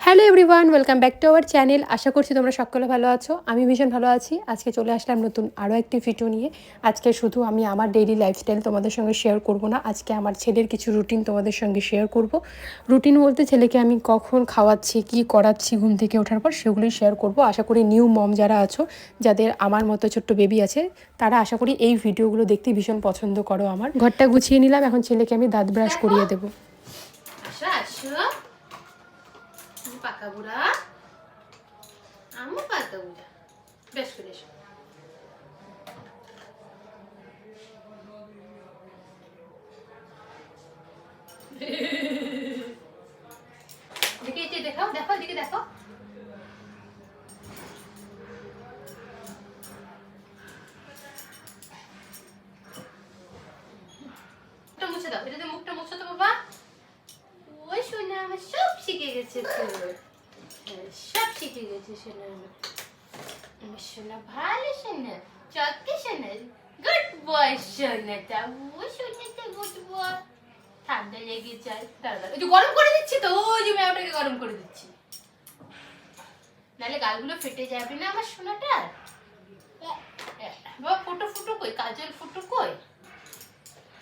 Hello everyone, welcome back to our channel. আশা করছি তোমরা সকলে ভালো আছো। আমি ভীষণ ভালো আছি। আজকে চলে আসলাম নতুন আরও একটি ভিডিও নিয়ে। আজকে শুধু আমি আমার ডেইলি লাইফস্টাইল তোমাদের সঙ্গে শেয়ার করব না, আজকে আমার ছেলের কিছু রুটিন তোমাদের সঙ্গে শেয়ার করব। রুটিন বলতে ছেলেকে আমি কখন খাওয়াচ্ছি, কি করাচ্ছি ঘুম থেকে ওঠার পর, সেগুলোই শেয়ার করব। আশা করি নিউ মম যারা আছো, যাদের আমার মতো ছোট্ট বেবি আছে, তারা আশা করি এই ভিডিওগুলো দেখতে ভীষণ পছন্দ করো। আমার ঘরটা গুছিয়ে নিলাম, এখন ছেলেকে আমি দাঁত ব্রাশ করিয়ে দেবো। পাকা বুড়া আমার পাকা বুড়া বেশ করে এসো। দেখি দেখাও, দেখো এদিকে দেখো। মুছে দাও, এটা মুখটা মুছো তো বাবা। ওই শোনা আমার সব শিখে গেছে, সব শিখে গেছে শোনা। আমার শোনা ভালো শোনা, চটকে শোনা, গুড বয় শোনাটা। ও শোনাটা গুড বয়। ঠান্ডা লেগে যায়, দাঁড়া ওই যে গরম করে দিচ্ছি তো, ওই যে মেয়েটাকে গরম করে দিচ্ছি, নাহলে গালগুলো ফেটে যাবে না আমার শোনাটা। বাবা ফুটো ফুটো কই, কাজল ফুটো কই?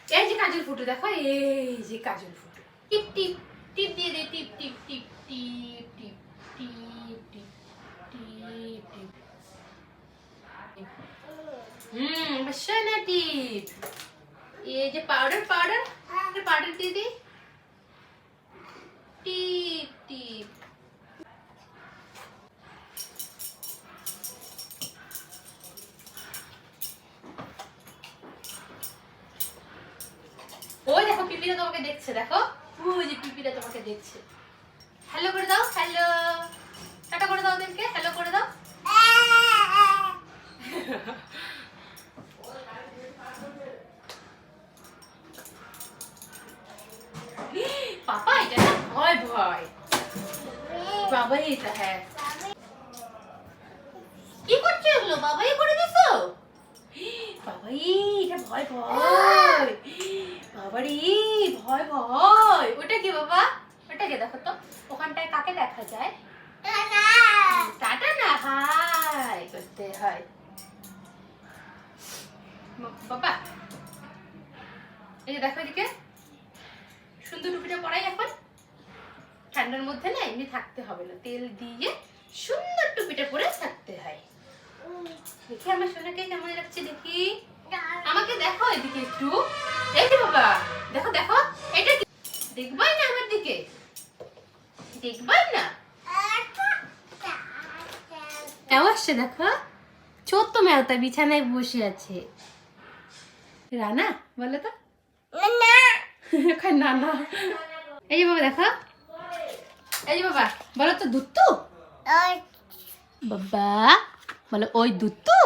এই যে কাজল ফুটো দেখো, এই যে কাজল ফুটো। টিপ টিপ টিপ দিয়ে দে, টিপ টিপ টিপ টিপ টিপ টিপ টিপ টিপ টিপ। সোনা টিপ। এই যে পাউডার পাউডার পাউডার দিয়ে দি, টিপ টিপ। ওই দেখো পিপিরা তোমাকে দেখছে, দেখো ওই যে পিপিরা তোমাকে দেখছে। হ্যালো করে দাও, হ্যালো টাটা করে দাও, ওদেরকে হ্যালো করে দাও। পাপা এটা না ভয় ভয়, বাবাই এটা। হ্যাঁ কি করছো এগুলো, বাবাই করে দিছো? বাবাই এটা ভয় ভয়, বাবারি ভয় ভয়। ওটা কি বাবা, ওটাকে দেখো তো, ওখানটায় কাকে দেখা যায়? টাটা না, হাই করতে হয় বাবা। এই যে দেখো এদিকে, সুন্দর টুপিটা পরাই এখন। ঠান্ডার মধ্যে না এমনি থাকতে হবে না, তেল দিয়ে সুন্দর টুপিটা পরে থাকতে হয়। দেখি আমার সোনাকে কেমন লাগছে দেখি, আমাকে দেখো এদিকে একটু। এই যে বাবা দেখো দেখো, এটা দেখবাই না আমার দিকে, দেখবাই না। কেউ আসছে দেখো, ছোট্ট মেয়েটা বিছানায় বসে আছে। রানা বলে তো না না। এই যে বাবা দেখো, এই যে বাবা বলো তো দুত্তু বাবা, বলো ওই দুত্তু।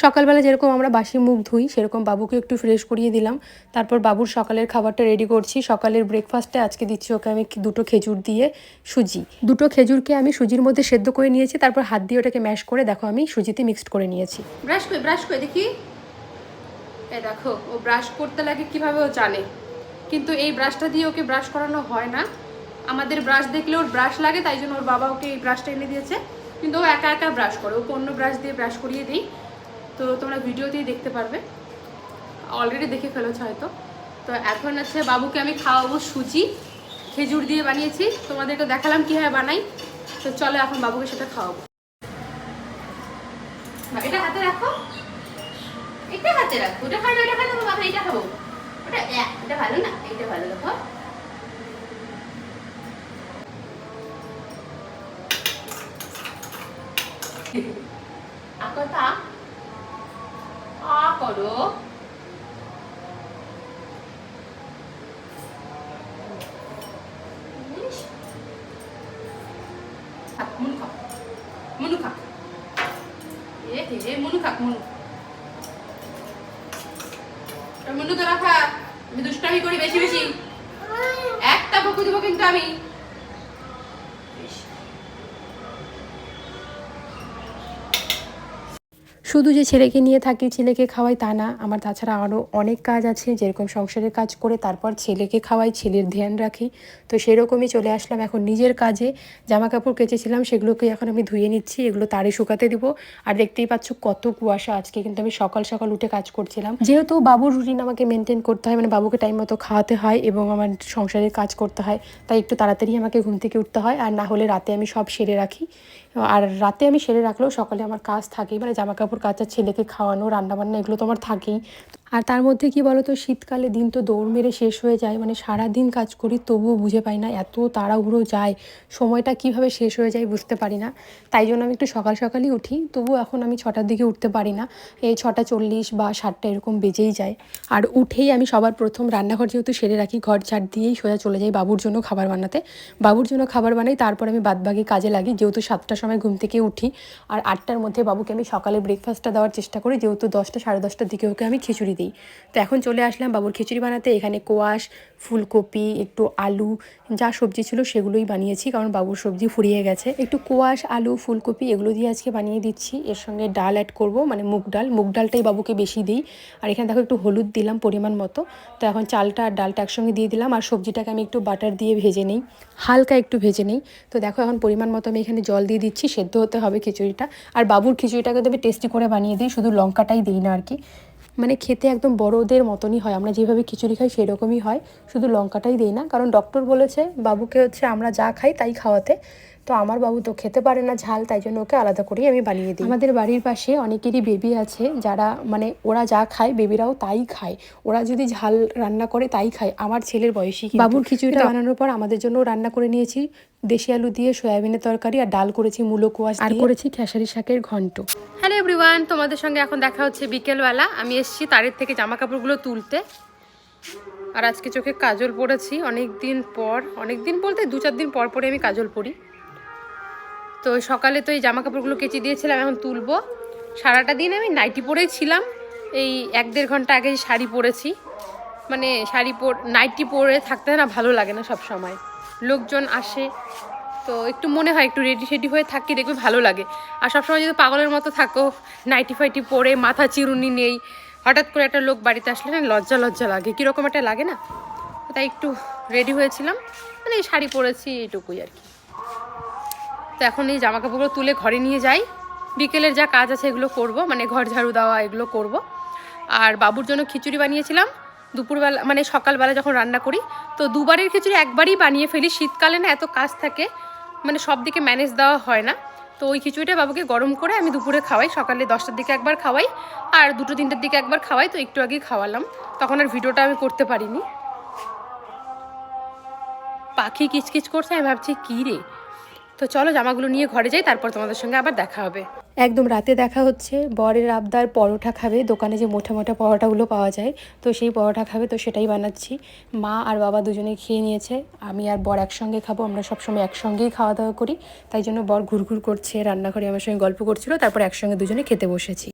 সকালবেলা যেরকম আমরা বাসি মুখ ধুই, সেরকম বাবুকে একটু ফ্রেশ করিয়ে দিলাম। তারপর বাবুর সকালের খাবারটা রেডি করছি। সকালের ব্রেকফাস্টে আজকে দিচ্ছি ওকে আমি দুটো খেজুর দিয়ে সুজি। দুটো খেজুরকে আমি সুজির মধ্যে সেদ্ধ করে নিয়েছি, তারপর হাত দিয়ে ওটাকে ম্যাশ করে দেখো আমি সুজিতে মিক্সড করে নিয়েছি। ব্রাশ করে দেখি। এই দেখো ও ব্রাশ করতে লাগে কিভাবে ও জানে, কিন্তু এই ব্রাশটা দিয়ে ওকে ব্রাশ করানো হয় না। আমাদের ব্রাশ দেখলে ওর ব্রাশ লাগে, তাই জন্য ওর বাবা ওকে এই ব্রাশটা এনে দিয়েছে, কিন্তু ও একা একা ব্রাশ করে। ওকে অন্য ব্রাশ দিয়ে ব্রাশ করিয়ে দিই, তো তোমরা ভিডিওতেই দেখতে পারবে, অলরেডি দেখে ফেলেছ হয়তো। তো এখন আছে বাবুকে আমি খাওয়াবো সুজি, খেজুর দিয়ে বানিয়েছি, তোমাদেরকে দেখালাম কীভাবে বানাই। তো চলো এখন বাবুকে সেটা খাওয়াবো। এটা হাতে রাখো, এটা হাতে রাখো, ওটা খাই না, ওটা খাই না বাবা, এটা খাবো। ওটা এটা ভালো না, এটা ভালো দেখো। আকতা আ করো, মুনু খা, মুনু খা, এ হে মুনু খা, মুনু মুনু তো রাখা। আমি দুষ্টামি করি বেশি বেশি, একটা বকু দেবো কিন্তু আমি। শুধু যে ছেলেকে নিয়ে থাকি, ছেলেকে খাওয়াই তা না, আমার তাছাড়া আরও অনেক কাজ আছে, যেরকম সংসারের কাজ করে তারপর ছেলেকে খাওয়াই, ছেলের ধ্যান রাখি। তো সেরকমই চলে আসলাম এখন নিজের কাজে। জামা কাপড় কেচেছিলাম সেগুলোকে এখন আমি ধুয়ে নিচ্ছি, এগুলো তারে শুকাতে দিব। আর দেখতেই পাচ্ছ কত কুয়াশা আজকে, কিন্তু আমি সকাল সকাল উঠে কাজ করছিলাম, যেহেতু বাবুর রুটিন আমাকে মেনটেন করতে হয়, মানে বাবুকে টাইম মতো খাওয়াতে হয় এবং আমার সংসারের কাজ করতে হয়, তাই একটু তাড়াতাড়ি আমাকে ঘুম থেকে উঠতে হয়। আর না হলে রাতে আমি সব সেরে রাখি। আর রাতে আমি সেরে রাখলেও সকালে আমার কাজ থাকেই, মানে জামা কাপড় কাচা, ছেলেকে খাওয়ানো, রান্নাবান্না, এগুলো তো আমার থাকেই। আর তার মধ্যে কি বলো তো, শীতকালে দিন তো দৌড় মেরে শেষ হয়ে যায়, মানে সারাদিন কাজ করি তবুও বুঝে পাই না এত তাড়াহুড়ো যায়, সময়টা কিভাবে শেষ হয়ে যায় বুঝতে পারি না। তাই জন্য আমি একটু সকাল সকালই উঠি, তবুও এখন আমি 6টার দিকে উঠতে পারি না, এই 6:40 বা 7টা এরকম বেজেই যায়। আর উঠেই আমি সবার প্রথম রান্নাঘর যেহেতু সেরে রাখি, ঘর ঝাড় দিয়েই সোজা চলে যাই বাবুর জন্য খাবার বানাতে। বাবুর জন্য খাবার বানাই, তারপর আমি বাদবাকি কাজে লাগি, যেহেতু 7টার সময় ঘুম থেকে উঠি। আর 8টার মধ্যে বাবুকে আমি সকালে ব্রেকফাস্টটা দেওয়ার চেষ্টা করি, যেহেতু 10টা সাড়ে 10টার দিকে ওকে আমি খিচুড়ি দিই। তো এখন চলে আসলাম বাবুর খিচুড়ি বানাতে। এখানে কোয়াশ, ফুলকপি, একটু আলু, যা সবজি ছিল সেগুলোই বানিয়েছি, কারণ বাবুর সবজি ফুরিয়ে গেছে। একটু কোয়াশ, আলু, ফুলকপি এগুলো দিয়ে আজকে বানিয়ে দিচ্ছি। এর সঙ্গে ডাল অ্যাড করব, মানে মুগ ডাল। মুগ ডালটাই বাবুকে বেশি দিই। আর এখানে দেখো একটু হলুদ দিলাম পরিমাণ মতো। তো এখন চালটা আর ডালটা একসঙ্গে দিয়ে দিলাম, আর সবজিটাকে আমি একটু বাটার দিয়ে ভেজে নিই, হালকা একটু ভেজে নিই। তো দেখো এখন পরিমাণ মতো আমি এখানে জল দিয়ে দিচ্ছি, সেদ্ধ হতে হবে খিচুড়িটা। আর বাবুর খিচুড়িটাকে তো আমি টেস্টি করে বানিয়ে দিই, শুধু লঙ্কাটাই দিই না আর কি, মানে খেতে একদম বড়োদের মতনই হয়, আমরা যেভাবে খিচুড়ি খাই সেরকমই হয়, শুধু লঙ্কাটাই দিই না, কারণ ডক্টর বলেছে বাবুকে হচ্ছে আমরা যা খাই তাই খাওয়াতে। তো আমার বাবু তো খেতে পারে না ঝাল, তাই জন্য ওকে আলাদা করেই আমি বানিয়ে দিই। আমাদের বাড়ির পাশে অনেকেরই বেবি আছে যারা, মানে ওরা যা খায় বেবিরাও তাই খায়, ওরা যদি ঝাল রান্না করে তাই খায়। আমার ছেলের বয়সী বাবুর খিচুড়িটা বানানোর পর আমাদের জন্য রান্না করে নিয়েছি দেশি আলু দিয়ে সয়াবিনের তরকারি, আর ডাল করেছি মূলো কোয়াশ, আর করেছি খেসারি শাকের ঘন্ট। হ্যালো এভরিওয়ান, তোমাদের সঙ্গে এখন দেখা হচ্ছে বিকেলবেলা। আমি এসেছি তারের থেকে জামা কাপড়গুলো তুলতে। আর আজকে চোখে কাজল পরেছি অনেক দিন পর, অনেক দিন বলতে 2-4 দিন পর পরে আমি কাজল পরি। তো সকালে তো এই জামা কাপড়গুলো কেচে দিয়েছিলাম, এখন তুলবো। সারাটা দিন আমি নাইটি পরেই ছিলাম, এই 1-1.5 ঘন্টা আগে শাড়ি পরেছি। মানে নাইটি পরে থাকতে না ভালো লাগে না, সব সময় লোকজন আসে তো একটু মনে হয় একটু রেডি শেডি হয়ে থাকি, দেখবে ভালো লাগে। আর সবসময় যদি পাগলের মতো থাকো নাইটি ফাইটি পরে, মাথা চিরুনি নেই, হঠাৎ করে একটা লোক বাড়িতে আসলে না লজ্জা লজ্জা লাগে, কীরকম একটা লাগে না। তাই একটু রেডি হয়েছিলাম, মানে এই শাড়ি পরেছি এইটুকুই আর কি। তো এখন এই জামা কাপড়গুলো তুলে ঘরে নিয়ে যাই, বিকেলের যা কাজ আছে এগুলো করব, মানে ঘর ঝাড়ু দেওয়া এগুলো করব। আর বাবুর জন্য খিচুড়ি বানিয়েছিলাম দুপুরবেলা, মানে সকালবেলা যখন রান্না করি তো দুবারের খিচুড়ি একবারই বানিয়ে ফেলি। শীতকালে না এত কাজ থাকে, মানে সব দিকে ম্যানেজ দেওয়া হয় না। তো ওই খিচুড়িটা বাবুকে গরম করে আমি দুপুরে খাওয়াই, সকালে 10টার দিকে একবার খাওয়াই আর 2-3টার দিকে একবার খাওয়াই। তো একটু আগেই খাওয়ালাম, তখন আর ভিডিওটা আমি করতে পারিনি। পাখি কিচকিচ করছে, আমি ভাবছি কী রে। তো চলো জামাগুলো নিয়ে ঘরে যাই, তারপর তোমাদের সঙ্গে আবার দেখা হবে। একদম রাতে দেখা হচ্ছে। বরের আবদার পরোটা খাবে, দোকানে যে মোটা মোটা পরোটাগুলো পাওয়া যায়, তো সেই পরোটা খাবে, তো সেটাই বানাচ্ছি। মা আর বাবা দুজনে খেয়ে নিয়েছে, আমি আর বর একসঙ্গে খাবো, আমরা সবসময় একসঙ্গেই খাওয়া দাওয়া করি। তাই জন্য বর ঘুরঘুর করছে রান্নাঘরে, আমার সঙ্গে গল্প করছিল, তারপর একসঙ্গে দুজনে খেতে বসেছি।